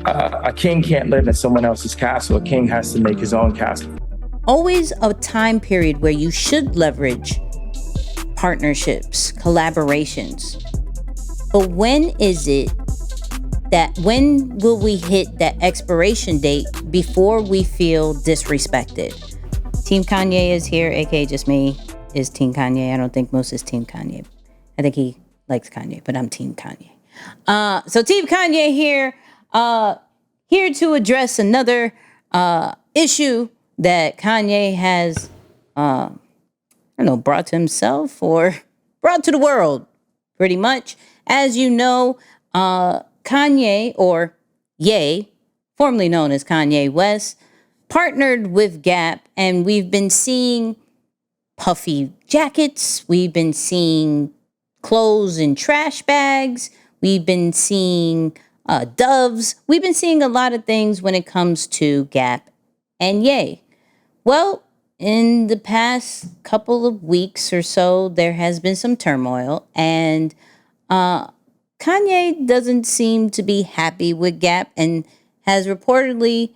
A king can't live in someone else's castle. A king has to make his own castle. Always a time period where you should leverage partnerships, collaborations. But when will we hit that expiration date before we feel disrespected? Team Kanye is here, aka just me, is Team Kanye. I don't think Moose is Team Kanye. I think he likes Kanye, but I'm Team Kanye. So Team Kanye here, here to address another issue that Kanye has, brought to himself or brought to the world, pretty much. As you know, Kanye, or Ye, formerly known as Kanye West, partnered with Gap, and we've been seeing puffy jackets. We've been seeing clothes in trash bags. We've been seeing doves. We've been seeing a lot of things when it comes to Gap and Ye. Well, in the past couple of weeks or so, there has been some turmoil, and Kanye doesn't seem to be happy with Gap and has reportedly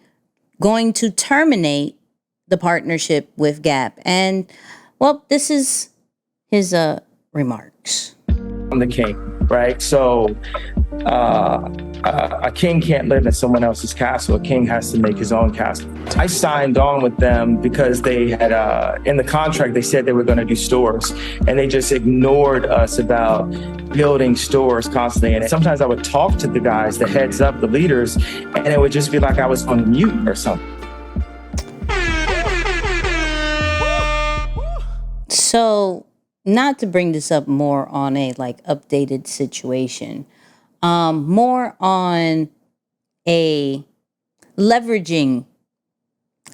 going to terminate the partnership with Gap. And, well, this is his remarks. I'm the king, right? So a king can't live in someone else's castle. A king has to make his own castle. I signed on with them because they had, in the contract, they said they were going to do stores, and they just ignored us about building stores constantly. And sometimes I would talk to the guys, the heads up, the leaders, and it would just be like I was on mute or something. So, not to bring this up more on a updated situation, more on a leveraging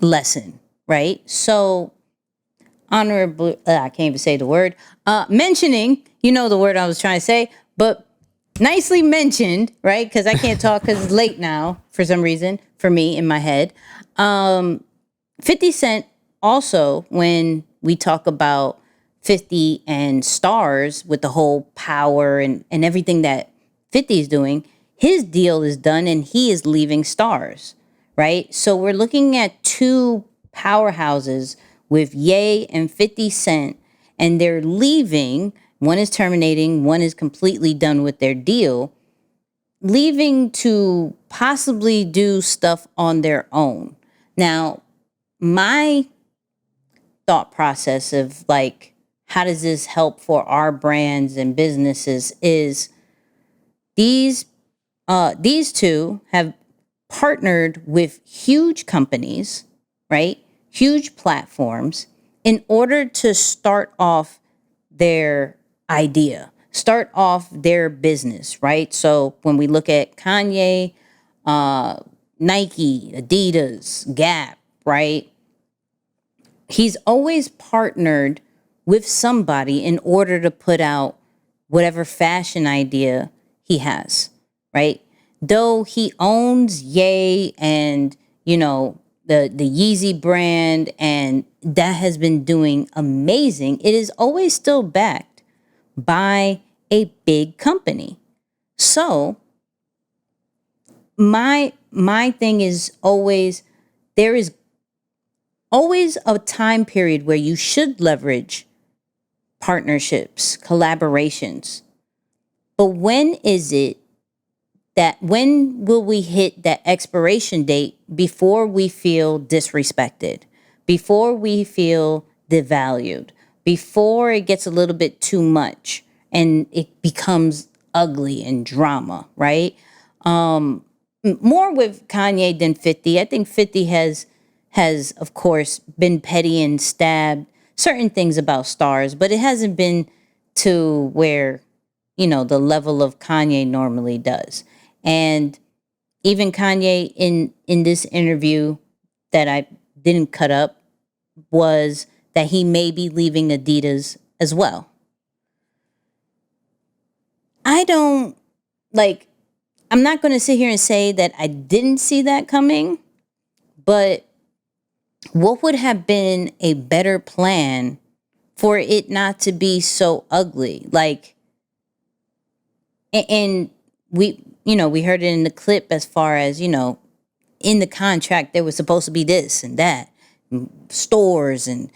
lesson, right? So, honorable, I can't even say the word, mentioning, you know the word I was trying to say, but nicely mentioned, right? Because I can't talk because it's late now for some reason, for me in my head. 50 Cent also, when we talk about 50 and stars with the whole power and everything that 50 is doing, his deal is done and he is leaving stars, right? So we're looking at two powerhouses with Ye and 50 Cent, and they're leaving. One is terminating, one is completely done with their deal, leaving to possibly do stuff on their own. Now, my thought process of how does this help for our brands and businesses is these two have partnered with huge companies, right? Huge platforms in order to start off their idea, start off their business, right? So when we look at Kanye, Nike, Adidas, Gap, right? He's always partnered with somebody in order to put out whatever fashion idea he has, right? Though he owns Ye and, the Yeezy brand, and that has been doing amazing, it is always still backed by a big company. So my thing is always, there is always a time period where you should leverage partnerships, collaborations. But when will we hit that expiration date before we feel disrespected, before we feel devalued, before it gets a little bit too much and it becomes ugly and drama, right? More with Kanye than 50. I think 50 has of course been petty and stabbed certain things about stars, but it hasn't been to where, the level of Kanye normally does. And even Kanye in this interview that I didn't cut up was that he may be leaving Adidas as well. I'm not going to sit here and say that I didn't see that coming, but what would have been a better plan for it not to be so ugly? And we heard it in the clip as far as, in the contract, there was supposed to be this and that, and stores and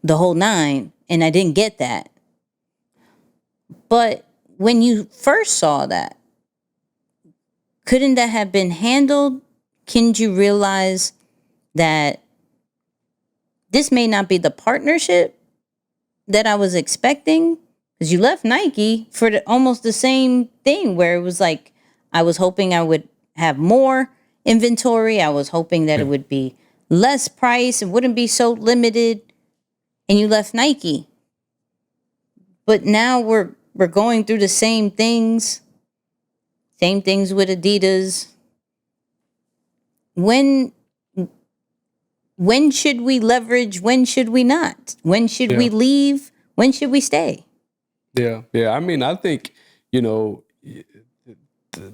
the whole nine. And I didn't get that. But when you first saw that, couldn't that have been handled? Couldn't you realize that this may not be the partnership that I was expecting? Because you left Nike for almost the same thing, where it was like, I was hoping I would have more inventory. I was hoping that it would be less price. It wouldn't be so limited. And you left Nike. But now we're going through the same things. Same things with Adidas. When should we leverage? When should we not? When should we leave? When should we stay? Yeah. I mean, I think,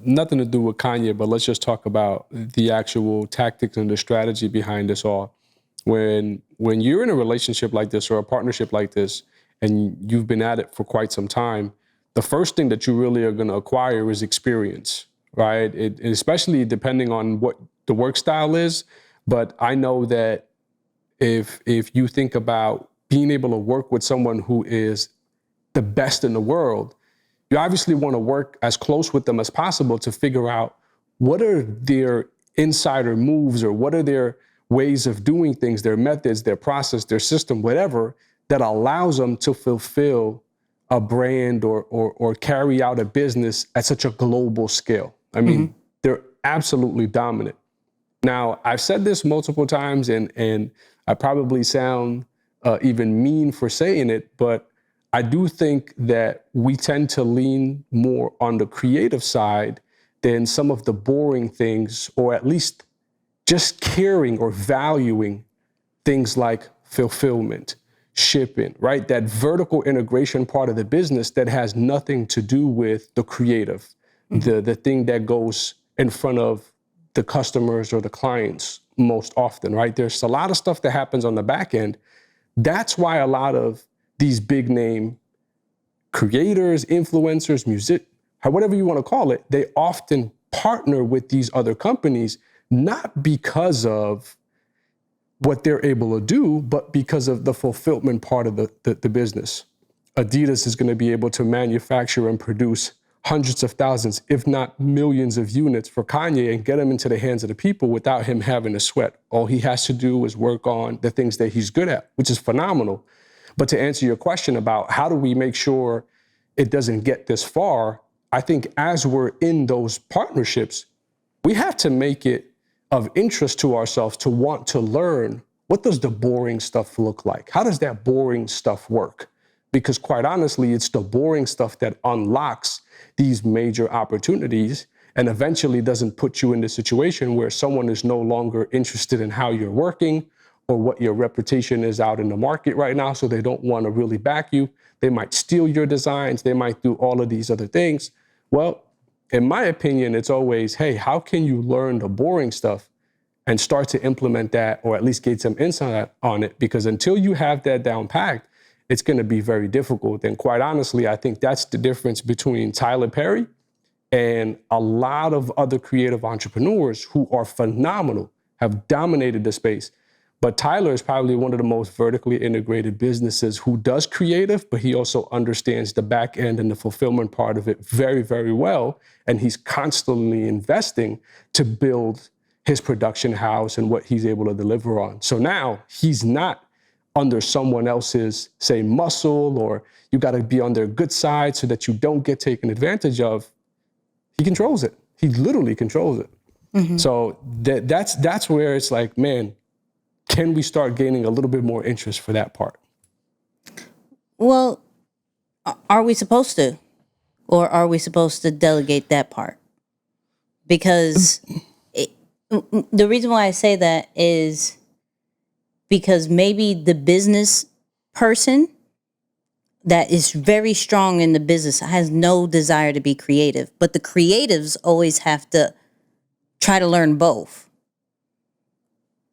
nothing to do with Kanye, but let's just talk about the actual tactics and the strategy behind this all. When you're in a relationship like this or a partnership like this, and you've been at it for quite some time, the first thing that you really are going to acquire is experience, right? Especially depending on what the work style is. But I know that if you think about being able to work with someone who is the best in the world, you obviously want to work as close with them as possible to figure out what are their insider moves or what are their ways of doing things, their methods, their process, their system, whatever, that allows them to fulfill a brand or carry out a business at such a global scale. I mean, they're absolutely dominant. Now, I've said this multiple times, and I probably sound even mean for saying it, but I do think that we tend to lean more on the creative side than some of the boring things, or at least just caring or valuing things like fulfillment, shipping, right? That vertical integration part of the business that has nothing to do with the creative, the thing that goes in front of the customers or the clients most often, right? There's a lot of stuff that happens on the back end. That's why a lot of these big name creators, influencers, whatever you want to call it, they often partner with these other companies, not because of what they're able to do, but because of the fulfillment part of the business. Adidas is going to be able to manufacture and produce hundreds of thousands, if not millions of units for Kanye and get them into the hands of the people without him having to sweat. All he has to do is work on the things that he's good at, which is phenomenal. But to answer your question about how do we make sure it doesn't get this far, I think as we're in those partnerships, we have to make it of interest to ourselves to want to learn, what does the boring stuff look like? How does that boring stuff work? Because quite honestly, it's the boring stuff that unlocks these major opportunities and eventually doesn't put you in the situation where someone is no longer interested in how you're working or what your reputation is out in the market right now, so they don't want to really back you. They might steal your designs. They might do all of these other things. Well, in my opinion, it's always, hey, how can you learn the boring stuff and start to implement that, or at least get some insight on it? Because until you have that down packed, it's going to be very difficult. And quite honestly, I think that's the difference between Tyler Perry and a lot of other creative entrepreneurs who are phenomenal, have dominated the space. But Tyler is probably one of the most vertically integrated businesses who does creative, but he also understands the back end and the fulfillment part of it very, very well. And he's constantly investing to build his production house and what he's able to deliver on. So now he's not under someone else's, say, muscle, or you got to be on their good side so that you don't get taken advantage of. He controls it. He literally controls it. So that's where it's like, man, can we start gaining a little bit more interest for that part? Well, are we supposed to? Or are we supposed to delegate that part? Because the reason why I say that is because maybe the business person that is very strong in the business has no desire to be creative, but the creatives always have to try to learn both.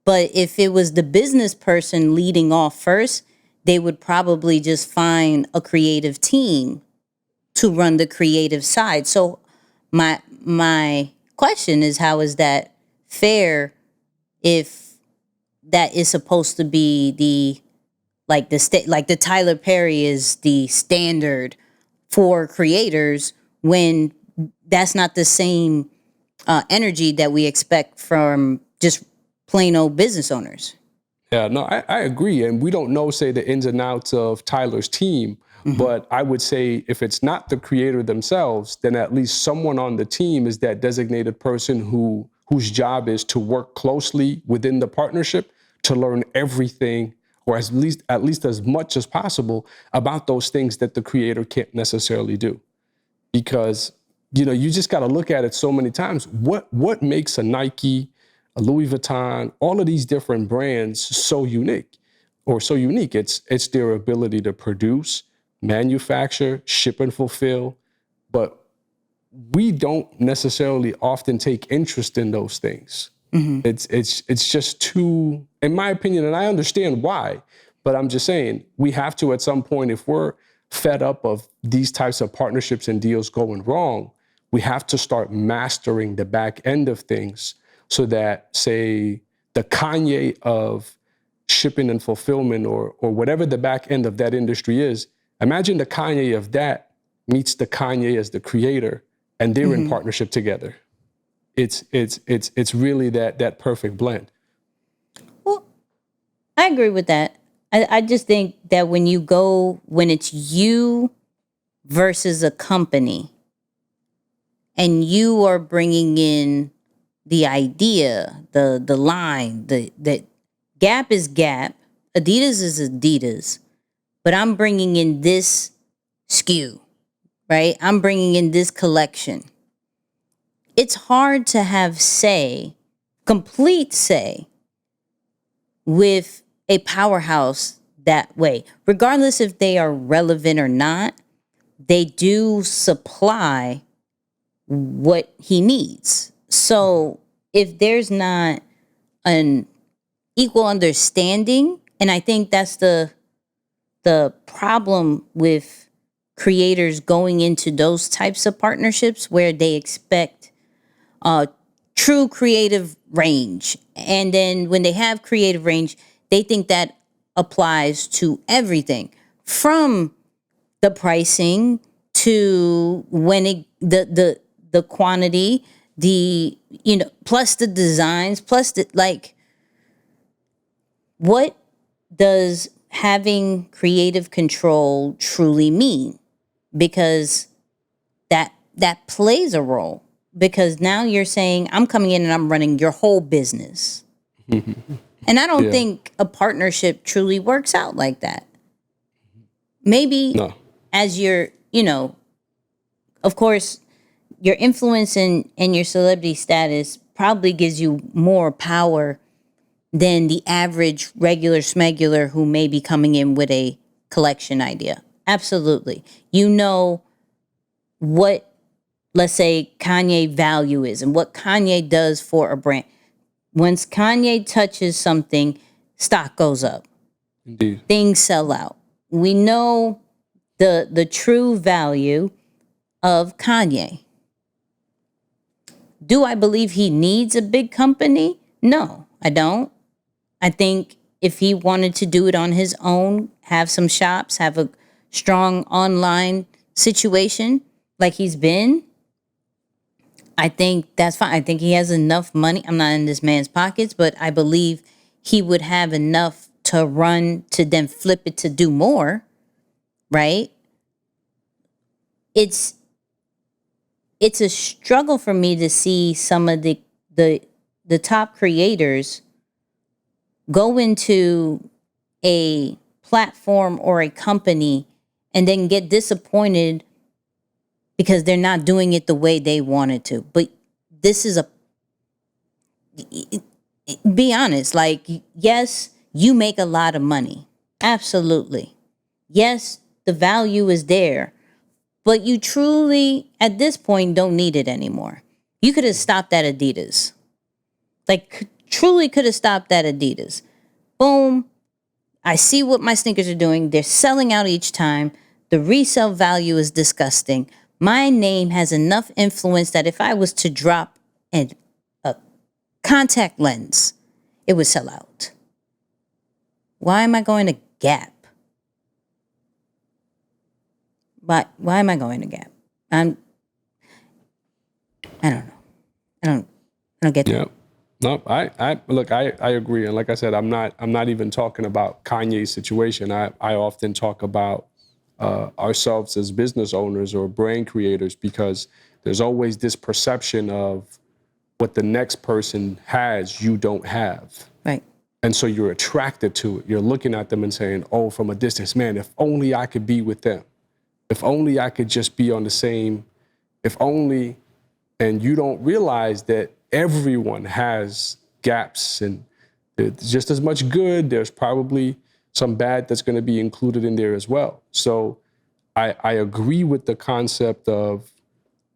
But if it was the business person leading off first, they would probably just find a creative team to run the creative side. So my my question is, how is that fair if that is supposed to be the like the Tyler Perry is the standard for creators, when that's not the same energy that we expect from just plain old business owners. Yeah, no, I agree. And we don't know, say, the ins and outs of Tyler's team. But I would say if it's not the creator themselves, then at least someone on the team is that designated person whose job is to work closely within the partnership to learn everything, or at least as much as possible, about those things that the creator can't necessarily do. Because, you just got to look at it so many times. What makes a Nike, a Louis Vuitton, all of these different brands so unique? It's their ability to produce, manufacture, ship and fulfill. But we don't necessarily often take interest in those things. It's just too, in my opinion, and I understand why, but I'm just saying we have to, at some point, if we're fed up of these types of partnerships and deals going wrong, we have to start mastering the back end of things so that, say, the Kanye of shipping and fulfillment, or whatever the back end of that industry is, imagine the Kanye of that meets the Kanye as the creator, and they're in partnership together. It's really that perfect blend. Well, I agree with that. I just think that when it's you versus a company, and you are bringing in the idea, the line, that Gap is Gap, Adidas is Adidas, but I'm bringing in this SKU, right? I'm bringing in this collection. It's hard to have complete say, with a powerhouse that way. Regardless if they are relevant or not, they do supply what he needs. So if there's not an equal understanding, and I think that's the problem with creators going into those types of partnerships, where they expect true creative range. And then when they have creative range, they think that applies to everything, from the pricing to the quantity, plus the designs, plus what does having creative control truly mean? Because that plays a role. Because now you're saying, I'm coming in and I'm running your whole business. And I don't think a partnership truly works out like that. Maybe as your, of course, your influence and your celebrity status probably gives you more power than the average regular smegular who may be coming in with a collection idea. Absolutely. You know what, let's say, Kanye value is and what Kanye does for a brand. Once Kanye touches something, stock goes up. Indeed. Things sell out. We know the true value of Kanye. Do I believe he needs a big company? No, I don't. I think if he wanted to do it on his own, have some shops, have a strong online situation like he's been, I think that's fine. I think he has enough money. I'm not in this man's pockets, but I believe he would have enough to run to then flip it to do more, right? It's a struggle for me to see some of the top creators go into a platform or a company and then get disappointed because they're not doing it the way they wanted to. But this is be honest, like, yes, you make a lot of money. Absolutely. Yes, the value is there. But you truly, at this point, don't need it anymore. You could have stopped at Adidas. Like, truly could have stopped at Adidas. Boom. I see what my sneakers are doing. They're selling out each time. The resale value is disgusting. my name has enough influence that if I was to drop a contact lens, it would sell out. Why am I going to Gap? Why am I going to Gap? I don't know. I don't get that. Yeah. No, I agree. And like I said, I'm not even talking about Kanye's situation. I often talk about ourselves as business owners or brand creators, because there's always this perception of what the next person has, you don't have. Right. And so you're attracted to it. You're looking at them and saying, oh, from a distance, man, if only I could be with them. If only I could just be on the same, if only, and you don't realize that everyone has gaps, and it's just as much good, there's probably some bad that's going to be included in there as well. So I agree with the concept of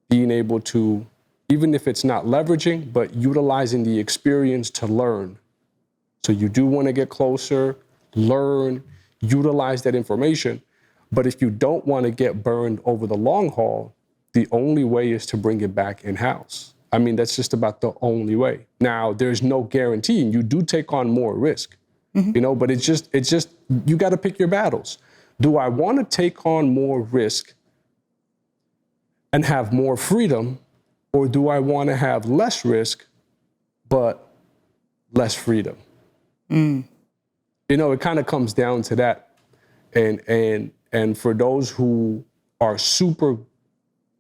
being able to, even if it's not leveraging, but utilizing the experience to learn. So you do want to get closer, learn, utilize that information. But if you don't want to get burned over the long haul, the only way is to bring it back in-house. I mean, that's just about the only way. Now, there's no guarantee, and you do take on more risk, but it's just, you got to pick your battles. Do I want to take on more risk and have more freedom, or do I want to have less risk, but less freedom? It kind of comes down to that. And for those who are super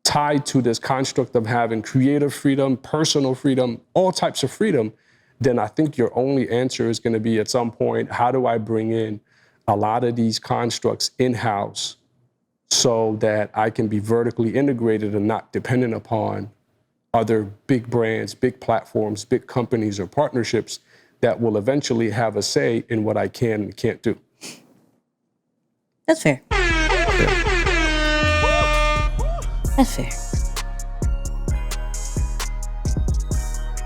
tied to this construct of having creative freedom, personal freedom, all types of freedom, then I think your only answer is going to be at some point, how do I bring in a lot of these constructs in-house so that I can be vertically integrated and not dependent upon other big brands, big platforms, big companies or partnerships that will eventually have a say in what I can and can't do. That's fair. Yeah. That's fair.